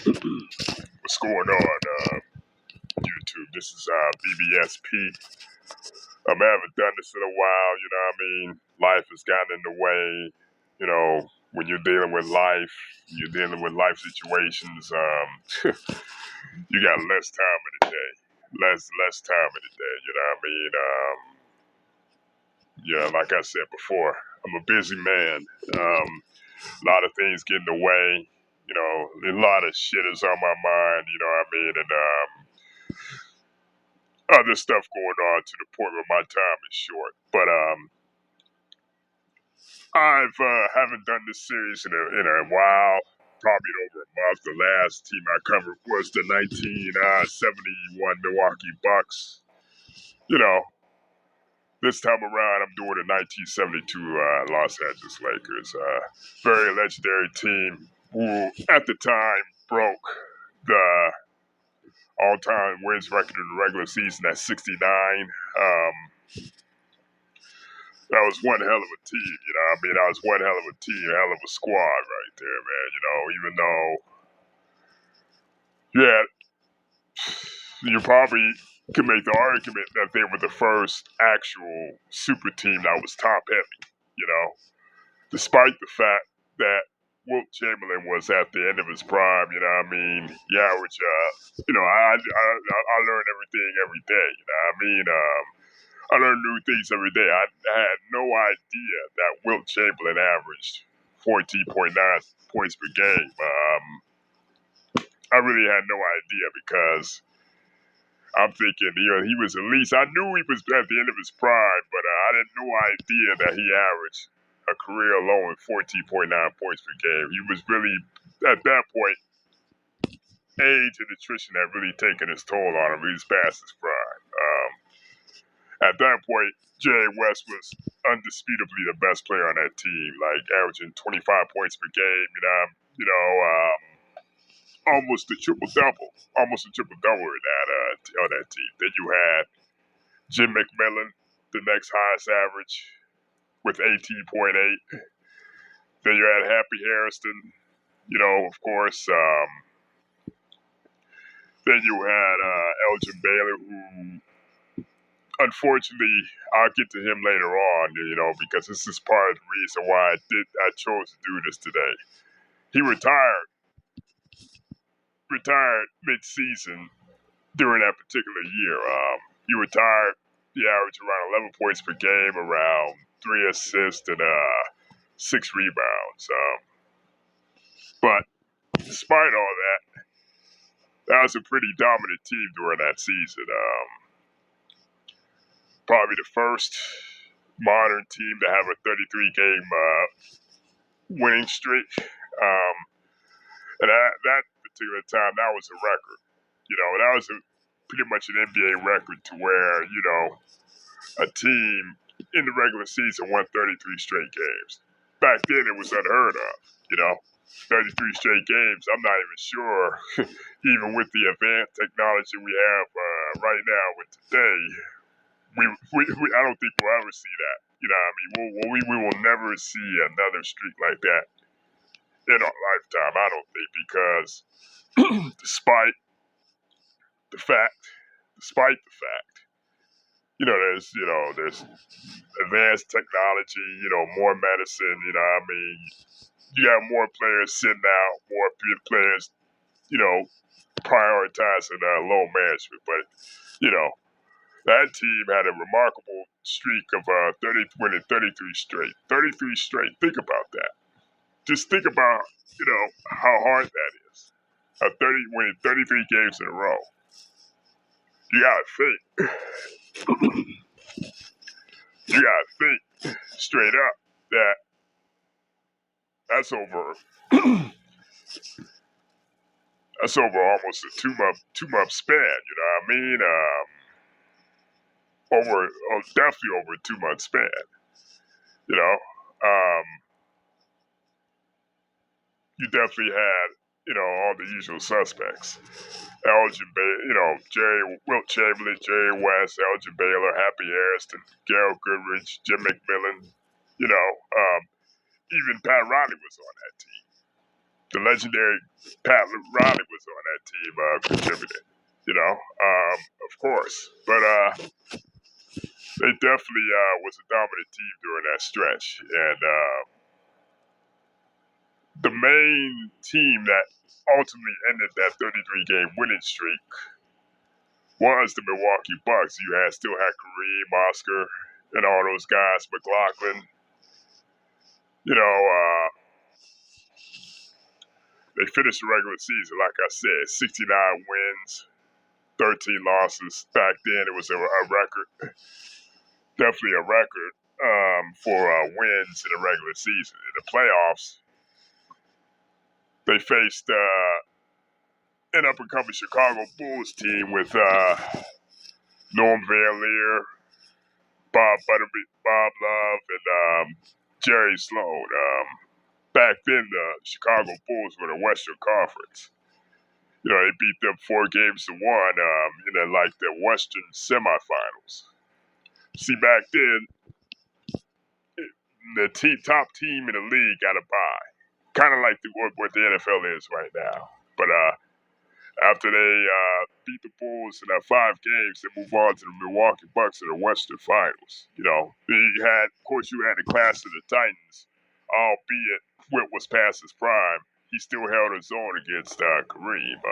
What's going on, YouTube? This is BBSP. I haven't done this in a while, you know what I mean? Life has gotten in the way, you know, when you're dealing with life, you're dealing with life situations, you got less time in the day. Less time in the day, you know what I mean? Yeah, like I said before, I'm a busy man. A lot of things get in the way. You know, a lot of shit is on my mind, you know what I mean? And other stuff going on to the point where my time is short. But I've haven't done this series in a while, probably over a month. The last team I covered was the 1971 Milwaukee Bucks. You know, this time around I'm doing the 1972 Los Angeles Lakers. Very legendary team who at the time broke the all-time wins record in the regular season at 69. That was one hell of a team, you know what I mean? That was one hell of a team, hell of a squad right there, man. You know, even though, yeah, you probably could make the argument that they were the first actual super team that was top heavy, you know, despite the fact that Wilt Chamberlain was at the end of his prime, you know what I mean? Yeah, which, you know, I learn everything every day, you know what I mean? I learn new things every day. I had no idea that Wilt Chamberlain averaged 14.9 points per game. I really had no idea because I'm thinking, you know, he was at least, I knew he was at the end of his prime, but I had no idea that he averaged a career low in 14.9 points per game. He was really, at that point, age and nutrition had really taken its toll on him. He was past his prime. At that point, Jerry West was undisputably the best player on that team, like averaging 25 points per game. Almost a triple double, on that team. Then you had Jim McMillan, the next highest average with 18.8. Then you had Happy Harrison, you know, of course. Then you had Elgin Baylor, who unfortunately, I'll get to him later on, you know, because this is part of the reason why I chose to do this today. He retired mid-season during that particular year. He retired. He averaged around 11 points per game, around 3 assists and 6 rebounds. But despite all that was a pretty dominant team during that season. Probably the first modern team to have a 33-game winning streak. And that particular time, that was a record. You know, that was pretty much an NBA record to where, you know, a team in the regular season won 33 straight games. Back then, it was unheard of, you know. 33 straight games, I'm not even sure, even with the advanced technology we have right now with today, I don't think we'll ever see that. You know what I mean? We will never see another streak like that in our lifetime, I don't think, because despite the fact, there's advanced technology, you know, more medicine, you know what I mean? You got more players sitting out, more players, you know, prioritizing low management. But, you know, that team had a remarkable streak of winning 33 straight. 33 straight. Think about that. Just think about, you know, how hard that is. Winning 33 games in a row. You gotta think. You gotta think straight up that that's over almost a two month span, you know what I mean? Definitely over a 2 month span. You know? You definitely had, you know, all the usual suspects. Elgin Baylor, you know, Wilt Chamberlain, Jerry West, Elgin Baylor, Happy Harrison, Gerald Goodrich, Jim McMillan, you know, even Pat Riley was on that team. The legendary Pat Riley was on that team contributing. Of course. But they definitely was a dominant team during that stretch. And the main team that ultimately ended that 33-game winning streak was the Milwaukee Bucks. Still had Kareem, Oscar, and all those guys, McLaughlin. They finished the regular season, like I said, 69 wins, 13 losses. Back then, it was a record, definitely a record for wins in the regular season. In the playoffs, they faced an up-and-coming Chicago Bulls team with Norm Van Leer, Bob Love, and Jerry Sloan. Back then, the Chicago Bulls were the Western Conference. They beat them 4 games to 1 in the Western semifinals. See, back then, the top team in the league got a bye, kind of like what the NFL is right now. But after they beat the Bulls in that 5 games, they move on to the Milwaukee Bucks in the Western Finals. Of course, you had the class of the Titans, albeit Witt was past his prime. He still held his own against Kareem.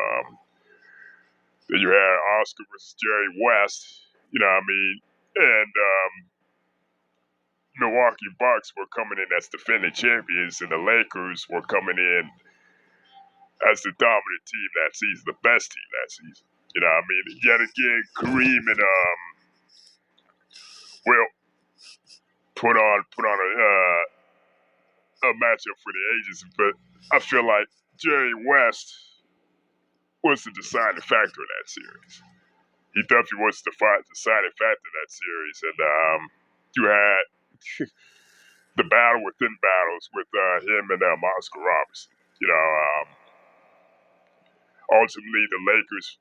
Then you had Oscar versus Jerry West. And Milwaukee Bucks were coming in as defending champions, and the Lakers were coming in as the dominant team that season, the best team that season. Yet again, Kareem and Wilt put on a matchup for the ages, but I feel like Jerry West was the deciding factor in that series. He definitely was the deciding factor in that series, and you had the battle within battles with him and Oscar Robertson. Ultimately, the Lakers'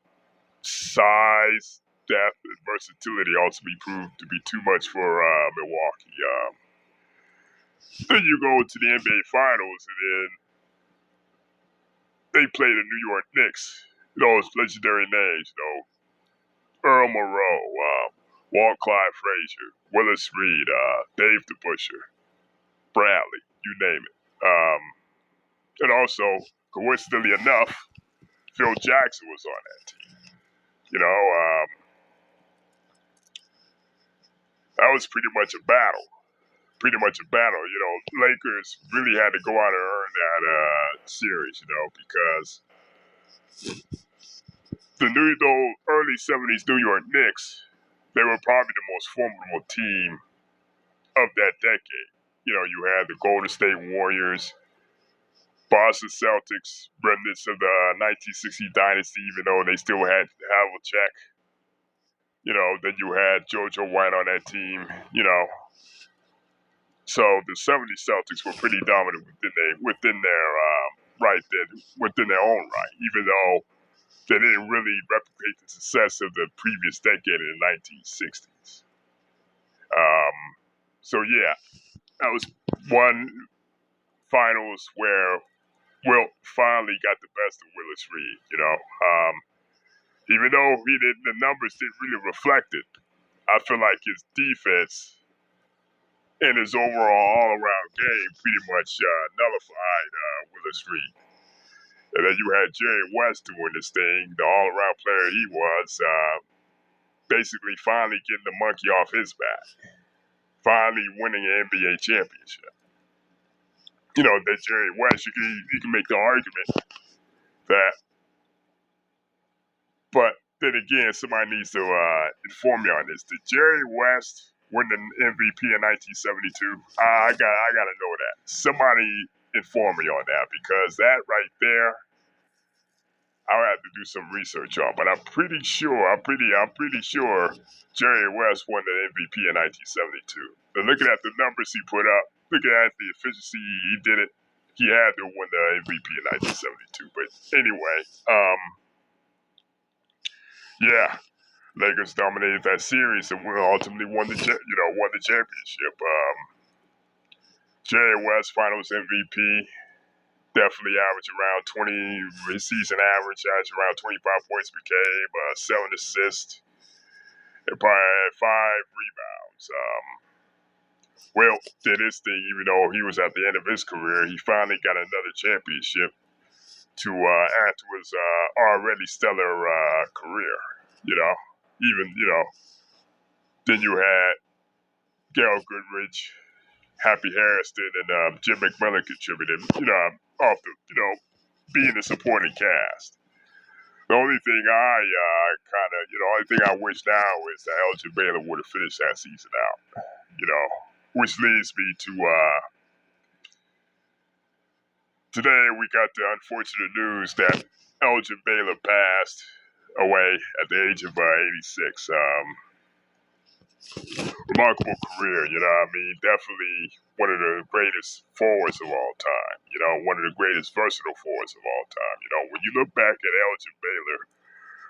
size, depth, and versatility ultimately proved to be too much for Milwaukee. Then you go to the NBA Finals, and then they played the New York Knicks. Those legendary names, Earl Monroe, Walt Clyde Frazier, Willis Reed, Dave DeBusschere, Bradley, you name it. And also, coincidentally enough, Phil Jackson was on that team. That was pretty much a battle. Lakers really had to go out and earn that series, because the early 70s New York Knicks, they were probably the most formidable team of that decade. You had the Golden State Warriors, Boston Celtics, remnants of the 1960 dynasty, even though they still had Havlicek. Then you had JoJo White on that team, So the 70s Celtics were pretty dominant within their own right, even though they didn't really replicate the success of the previous decade in the 1960s. So yeah, that was one finals where Wilt finally got the best of Willis Reed. Even though the numbers didn't really reflect it, I feel like his defense and his overall all-around game pretty much nullified Willis Reed. And then you had Jerry West doing this thing, the all-around player he was, basically finally getting the monkey off his back, finally winning an NBA championship. That Jerry West, you can make the argument that, but then again, somebody needs to inform me on this. Did Jerry West win the MVP in 1972? I gotta know that. Somebody inform me on that, because that right there, I'll have to do some research on. But I'm pretty sure Jerry West won the MVP in 1972. But looking at the numbers he put up, looking at the efficiency he did it, he had to win the MVP in 1972. But anyway, yeah. Lakers dominated that series and ultimately won the championship. Jerry West, Finals MVP. Definitely average around 20. His season average around 25 points per game, 7 assists, and probably 5 rebounds. Well, did his thing, even though he was at the end of his career, he finally got another championship to add to his already stellar career. You know, even then you had Gail Goodrich, Happy Harrison, and Jim McMillan contributed. Off the being a supporting cast. The only thing only thing I wish now is that Elgin Baylor would have finished that season out. Which leads me to today we got the unfortunate news that Elgin Baylor passed away at the age of 86. Remarkable career, definitely one of the greatest forwards of all time, one of the greatest versatile forwards of all time. When you look back at Elgin Baylor,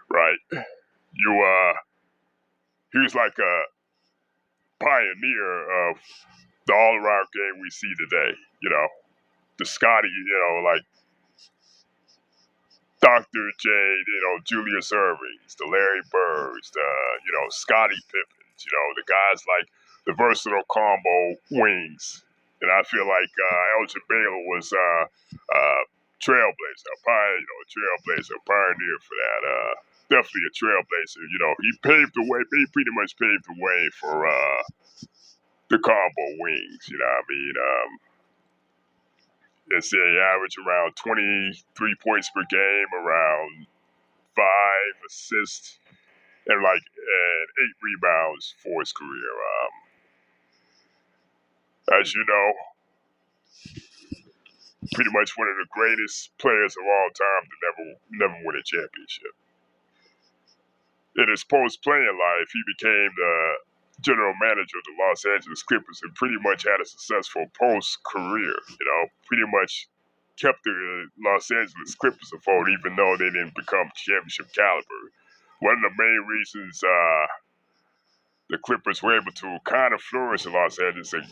right, he was like a pioneer of the all-around game we see today, the Scotty, like Dr. J, Julius Irvings, the Larry Birds, the, Scottie Pippins, the guys like the versatile combo wings. And I feel like Elgin Baylor was trailblazer, a pioneer for that. Definitely a trailblazer. He paved the way, he pretty much paved the way for the combo wings, Let's say average around 23 points per game, around 5 assists, and 8 rebounds for his career. As you know, pretty much one of the greatest players of all time to never win a championship. In his post-playing life, he became the general manager of the Los Angeles Clippers and pretty much had a successful post-career. Pretty much kept the Los Angeles Clippers afloat, even though they didn't become championship caliber. One of the main reasons the Clippers were able to kind of flourish in Los Angeles and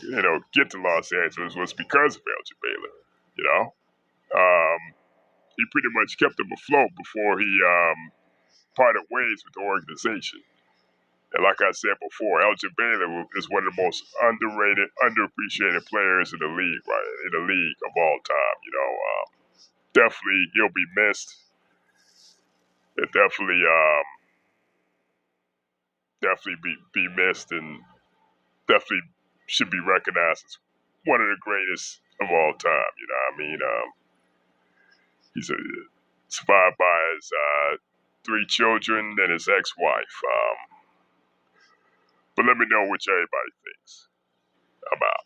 get to Los Angeles was because of Elgin Baylor. He pretty much kept them afloat before he parted ways with the organization. And like I said before, Elgin Baylor is one of the most underrated, underappreciated players in the league, right? In the league of all time. Definitely he'll be missed. It definitely be missed, and definitely should be recognized as one of the greatest of all time. He's survived by his 3 children and his ex-wife. But let me know what everybody thinks about.